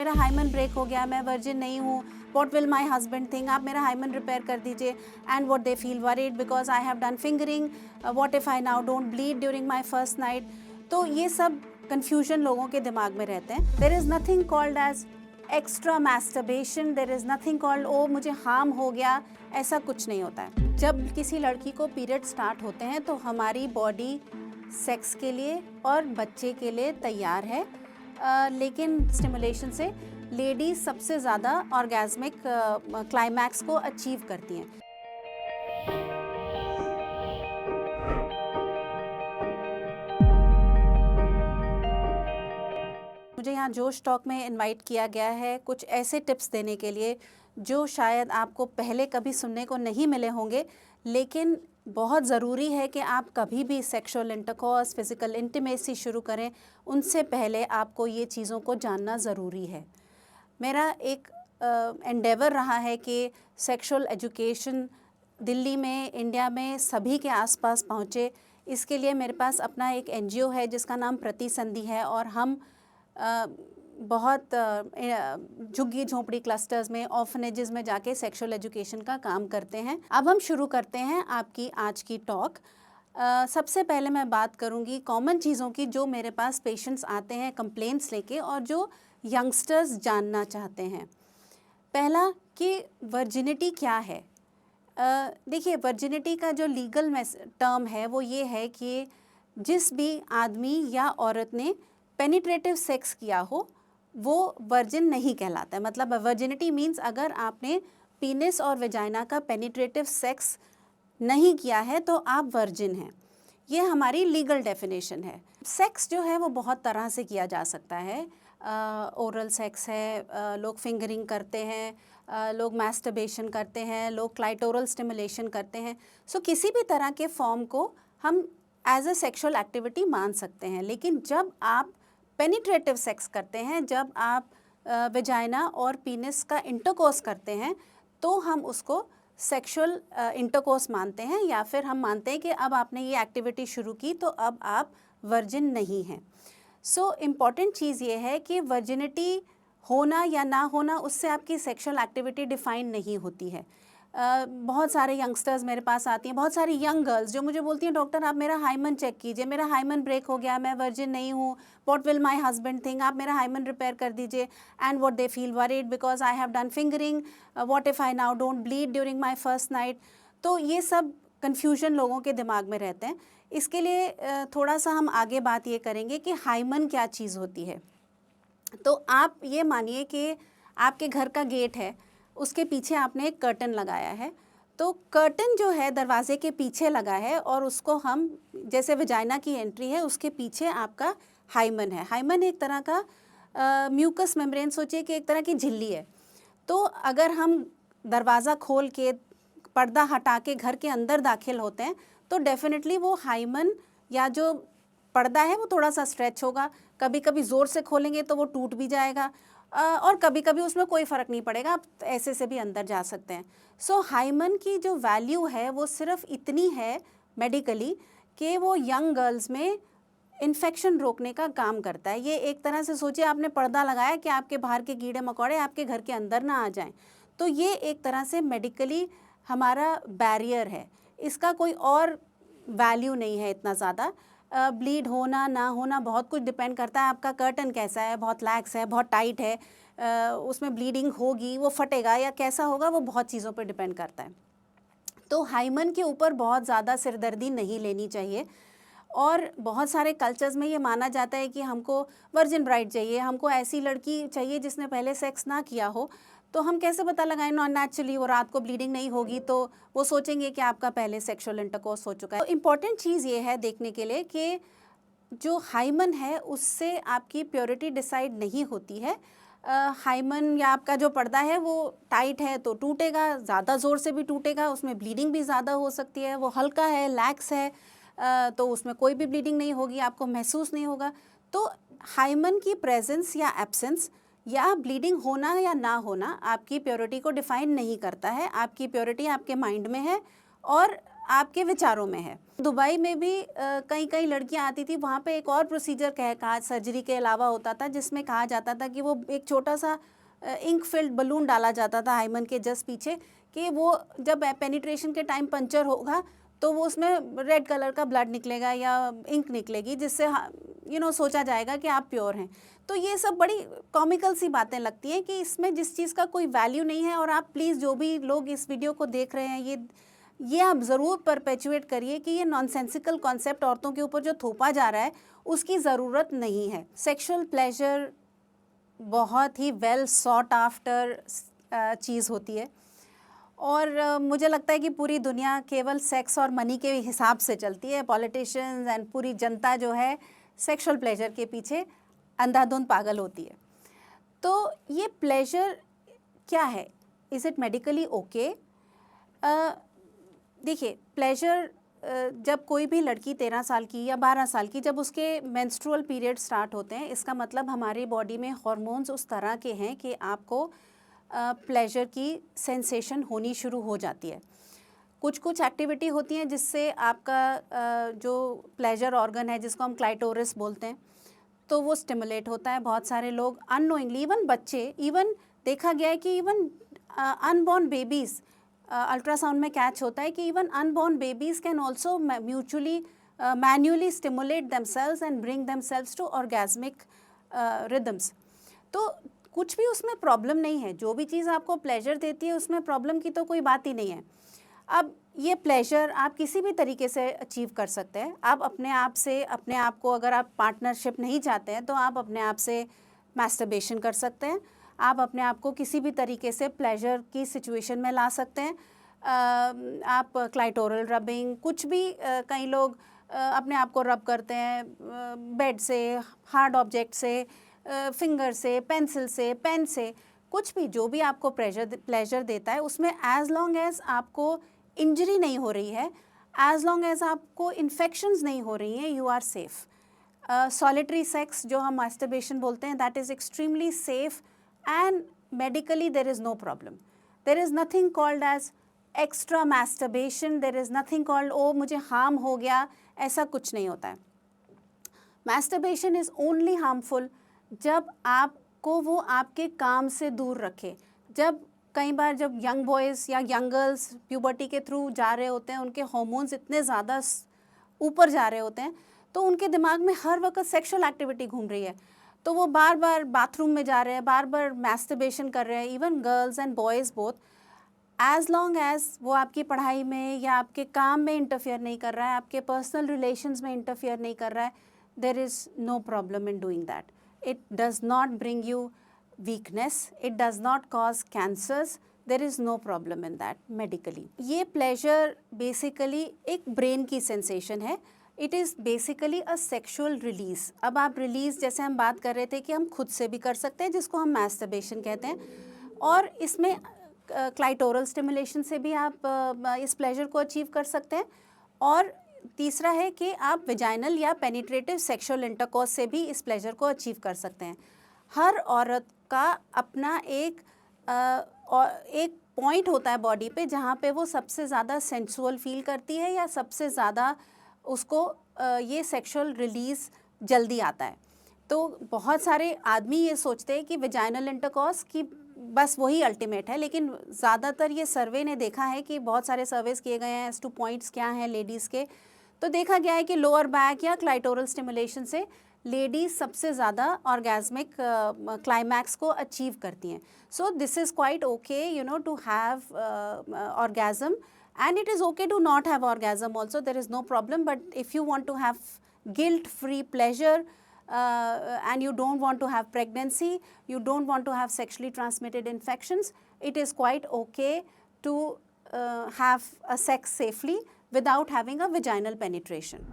मेरा hymen break हो गया, मैं वर्जिन नहीं हूँ, what will my husband think, आप मेरा हाइमन रिपेयर कर दीजिए, and what they feel worried because I have done fingering, what if I now don't bleed during my first night। तो ये सब confusion लोगों के दिमाग में रहते हैं। There is nothing called as extra masturbation, there is nothing called ओ मुझे हार्म हो गया, ऐसा कुछ नहीं होता है। जब किसी लड़की को पीरियड स्टार्ट होते हैं तो हमारी बॉडी सेक्स के लिए और बच्चे के लिए तैयार है, लेकिन स्टिमुलेशन से लेडीज सबसे ज़्यादा ऑर्गेज़मिक क्लाइमैक्स को अचीव करती हैं। मुझे यहाँ जोश टॉक में इनवाइट किया गया है कुछ ऐसे टिप्स देने के लिए जो शायद आपको पहले कभी सुनने को नहीं मिले होंगे, लेकिन बहुत ज़रूरी है कि आप कभी भी सेक्सुअल इंटरकॉर्स, फिज़िकल इंटीमेसी शुरू करें उनसे पहले आपको ये चीज़ों को जानना ज़रूरी है। मेरा एक एंडेवर रहा है कि सेक्सुअल एजुकेशन दिल्ली में, इंडिया में सभी के आसपास पहुँचे। इसके लिए मेरे पास अपना एक एनजीओ है जिसका नाम प्रति संधि है, और हम बहुत झुग्गी झोंपड़ी क्लस्टर्स में, ऑर्फनेजेस में जाके सेक्सुअल एजुकेशन का काम करते हैं। अब हम शुरू करते हैं आपकी आज की टॉक। सबसे पहले मैं बात करूंगी कॉमन चीज़ों की जो मेरे पास पेशेंट्स आते हैं कंप्लेंट्स लेके और जो यंगस्टर्स जानना चाहते हैं। पहला कि वर्जिनिटी क्या है। देखिए, वर्जिनिटी का जो लीगल टर्म है वो ये है कि जिस भी आदमी या औरत ने पेनिट्रेटिव सेक्स किया हो वो वर्जिन नहीं कहलाता है। मतलब वर्जिनिटी मीन्स अगर आपने पीनिस और वेजाइना का पेनिट्रेटिव सेक्स नहीं किया है तो आप वर्जिन हैं। ये हमारी लीगल डेफिनेशन है। सेक्स जो है वो बहुत तरह से किया जा सकता है। ओरल सेक्स है, लोग फिंगरिंग करते हैं, लोग मैस्टरबेशन करते हैं, लोग क्लाइटोरल स्टिमुलेशन करते हैं। सो किसी भी तरह के फॉर्म को हम एज अ सेक्सुअल एक्टिविटी मान सकते हैं। लेकिन जब आप पेनिट्रेटिव सेक्स करते हैं, जब आप वेजाइना और पीनिस का इंटरकोर्स करते हैं, तो हम उसको सेक्सुअल इंटरकोर्स मानते हैं, या फिर हम मानते हैं कि अब आपने ये एक्टिविटी शुरू की तो अब आप वर्जिन नहीं हैं। सो इम्पॉर्टेंट चीज़ ये है कि वर्जिनिटी होना या ना होना उससे आपकी सेक्सुअल एक्टिविटी डिफ़ाइन नहीं होती है। बहुत सारे यंगस्टर्स मेरे पास आती हैं, बहुत सारी यंग गर्ल्स जो मुझे बोलती हैं डॉक्टर आप मेरा हाइमन चेक कीजिए, मेरा हाइमन ब्रेक हो गया, मैं वर्जिन नहीं हूँ, what will my husband think, आप मेरा हाइमन रिपेयर कर दीजिए, and what they feel worried because I have done fingering, what if I now don't bleed during my first night. तो ये सब कन्फ्यूजन लोगों के दिमाग में रहते हैं। इसके लिए थोड़ा सा हम आगे बात ये करेंगे कि हाइमन क्या चीज़ होती है। तो आप ये मानिए कि आपके घर का गेट है, उसके पीछे आपने एक कर्टन लगाया है। तो कर्टन जो है दरवाजे के पीछे लगा है और उसको हम जैसे वेजाइना की एंट्री है उसके पीछे आपका हाइमन है। हाइमन एक तरह का म्यूकस मेम्ब्रेन, सोचिए कि एक तरह की झिल्ली है। तो अगर हम दरवाज़ा खोल के पर्दा हटा के घर के अंदर दाखिल होते हैं तो डेफिनेटली वो हाइमन या जो पर्दा है वो थोड़ा सा स्ट्रेच होगा, कभी कभी ज़ोर से खोलेंगे तो वो टूट भी जाएगा, और कभी कभी उसमें कोई फ़र्क नहीं पड़ेगा, आप ऐसे से भी अंदर जा सकते हैं। सो हाइमन की जो वैल्यू है वो सिर्फ इतनी है मेडिकली कि वो यंग गर्ल्स में इन्फेक्शन रोकने का काम करता है। ये एक तरह से सोचिए आपने पर्दा लगाया कि आपके बाहर के कीड़े मकोड़े आपके घर के अंदर ना आ जाएं। तो ये एक तरह से मेडिकली हमारा बैरियर है, इसका कोई और वैल्यू नहीं है इतना ज़्यादा। ब्लीड होना ना होना बहुत कुछ डिपेंड करता है, आपका कर्टन कैसा है, बहुत लैक्स है, बहुत टाइट है, उसमें ब्लीडिंग होगी, वो फटेगा या कैसा होगा, वो बहुत चीज़ों पर डिपेंड करता है। तो हाइमन के ऊपर बहुत ज़्यादा सिरदर्दी नहीं लेनी चाहिए। और बहुत सारे कल्चर्स में ये माना जाता है कि हमको वर्जिन ब्राइड चाहिए, हमको ऐसी लड़की चाहिए जिसने पहले सेक्स ना किया हो। तो हम कैसे पता लगाएं नॉन नेचुरली वो रात को ब्लीडिंग नहीं होगी तो वो सोचेंगे कि आपका पहले सेक्सुअल इंटरकोर्स हो चुका है। तो इम्पॉर्टेंट चीज़ ये है देखने के लिए कि जो हाइमन है उससे आपकी प्योरिटी डिसाइड नहीं होती है। हाइमन या आपका जो पर्दा है वो टाइट है तो टूटेगा, ज़्यादा ज़ोर से भी टूटेगा, उसमें ब्लीडिंग भी ज़्यादा हो सकती है। वो हल्का है, लैक्स है, तो उसमें कोई भी ब्लीडिंग नहीं होगी, आपको महसूस नहीं होगा। तो हाइमन की प्रेजेंस या एब्सेंस या ब्लीडिंग होना या ना होना आपकी प्योरिटी को डिफ़ाइन नहीं करता है। आपकी प्योरिटी आपके माइंड में है और आपके विचारों में है। दुबई में भी कई कई लड़कियां आती थी, वहाँ पे एक और प्रोसीजर कहा सर्जरी के अलावा होता था, जिसमें कहा जाता था कि वो एक छोटा सा इंक फिल्ड बलून डाला जाता था हाइमन के जस्ट पीछे, कि वो जब पेनिट्रेशन के टाइम पंचर होगा तो वो उसमें रेड कलर का ब्लड निकलेगा या इंक निकलेगी, जिससे सोचा जाएगा कि आप प्योर हैं। तो ये सब बड़ी कॉमिकल सी बातें लगती हैं कि इसमें जिस चीज़ का कोई वैल्यू नहीं है। और आप प्लीज़ जो भी लोग इस वीडियो को देख रहे हैं, ये आप ज़रूर परपेचुएट करिए कि ये नॉनसेंसिकल कॉन्सेप्ट औरतों के ऊपर जो थोपा जा रहा है उसकी ज़रूरत नहीं है। सेक्सुअल प्लेजर बहुत ही वेल सॉट आफ्टर चीज़ होती है, और मुझे लगता है कि पूरी दुनिया केवल सेक्स और मनी के हिसाब से चलती है। पॉलिटिशियंस एंड पूरी जनता जो है सेक्सुअल प्लेजर के पीछे अंधाधुंध पागल होती है। तो ये प्लेजर क्या है? Is it medically okay? देखिए, प्लेजर जब कोई भी लड़की 13 साल की या 12 साल की, जब उसके मेंस्ट्रुअल पीरियड स्टार्ट होते हैं, इसका मतलब हमारी बॉडी में हार्मोन्स उस तरह के हैं कि आपको प्लेजर की सेंसेशन होनी शुरू हो जाती है। कुछ कुछ एक्टिविटी होती हैं जिससे आपका जो प्लेजर ऑर्गन है, जिसको हम क्लाइटोरिस बोलते हैं, तो वो स्टिमुलेट होता है। बहुत सारे लोग अननोइंगली, इवन बच्चे, इवन देखा गया है कि इवन अनबॉर्न बेबीज़, अल्ट्रासाउंड में कैच होता है कि even unborn babies can also mutually manually stimulate themselves and bring themselves to orgasmic rhythms. तो कुछ भी उसमें प्रॉब्लम नहीं है। जो भी चीज़ आपको प्लेजर देती है उसमें प्रॉब्लम की तो कोई बात ही नहीं है। अब ये प्लेजर आप किसी भी तरीके से अचीव कर सकते हैं। आप अपने आप को, अगर आप पार्टनरशिप नहीं चाहते हैं तो आप अपने आप से मैस्टरबेशन कर सकते हैं। आप अपने आप को किसी भी तरीके से प्लेजर की सिचुएशन में ला सकते हैं। आप क्लाइटोरल रबिंग, कुछ भी, कई लोग अपने आप को रब करते हैं बेड से, हार्ड ऑब्जेक्ट से, फिंगर से, पेंसिल से, पेन से, कुछ भी, जो भी आपको प्लेजर देता है उसमें एज लॉन्ग एज आपको इंजरी नहीं हो रही है, एज लॉन्ग एज आपको इन्फेक्शंस नहीं हो रही हैं, you are safe. Solitary sex जो हम मास्टरबेशन बोलते हैं, that is extremely safe and medically there is no problem. There is nothing called as extra masturbation, there is nothing called oh मुझे हार्म हो गया, ऐसा कुछ नहीं होता है। मास्टरबेशन इज़ ओनली हार्मफुल जब आपको वो आपके काम से दूर रखे। जब कई बार जब यंग बॉयज़ या यंग गर्ल्स प्यूबर्टी के थ्रू जा रहे होते हैं, उनके हार्मोन्स इतने ज़्यादा ऊपर जा रहे होते हैं, तो उनके दिमाग में हर वक्त सेक्सुअल एक्टिविटी घूम रही है, तो वो बार बार बाथरूम में जा रहे हैं, बार बार मैस्टरबेशन कर रहे हैं, even girls and boys both. As long as वो आपकी पढ़ाई में या आपके काम में इंटरफेयर नहीं कर रहा है, आपके पर्सनल रिलेशंस में इंटरफेयर नहीं कर रहा है, there is no problem in doing that. It does not bring you weakness, it does not cause cancers, there is no problem in that medically. ये pleasure basically एक brain की sensation है, it is basically a sexual release. अब आप release, जैसे हम बात कर रहे थे कि हम खुद से भी कर सकते हैं, जिसको हम masturbation कहते हैं, और इसमें क्लाइटोरल स्टिमुलेशन से भी आप इस प्लेजर को अचीव कर सकते हैं। और तीसरा है कि आप वेजाइनल या पेनिट्रेटिव सेक्सुअल इंटरकोर्स से भी इस प्लेजर को अचीव कर सकते हैं। हर औरत का अपना एक पॉइंट होता है बॉडी पे जहाँ पे वो सबसे ज़्यादा सेंसुअल फील करती है या सबसे ज़्यादा उसको ये सेक्सुअल रिलीज़ जल्दी आता है। तो बहुत सारे आदमी ये सोचते हैं कि वेजाइनल इंटरकोर्स की बस वही अल्टीमेट है, लेकिन ज़्यादातर ये सर्वे ने देखा है कि बहुत सारे सर्वेस किए गए हैं एज टू पॉइंट्स क्या हैं लेडीज़ के, तो देखा गया है कि लोअर बैक या क्लाइटोरल स्टिमुलेशन से लेडीज़ सबसे ज़्यादा ऑर्गेज़मिक क्लाइमैक्स को अचीव करती हैं। So this is quite okay, you know, to have orgasm, and it is okay to not have orgasm also, there is no problem. But if you want to have guilt free pleasure and you don't want to have pregnancy, you don't want to have sexually transmitted infections, it is quite okay to have a sex safely without having a vaginal penetration.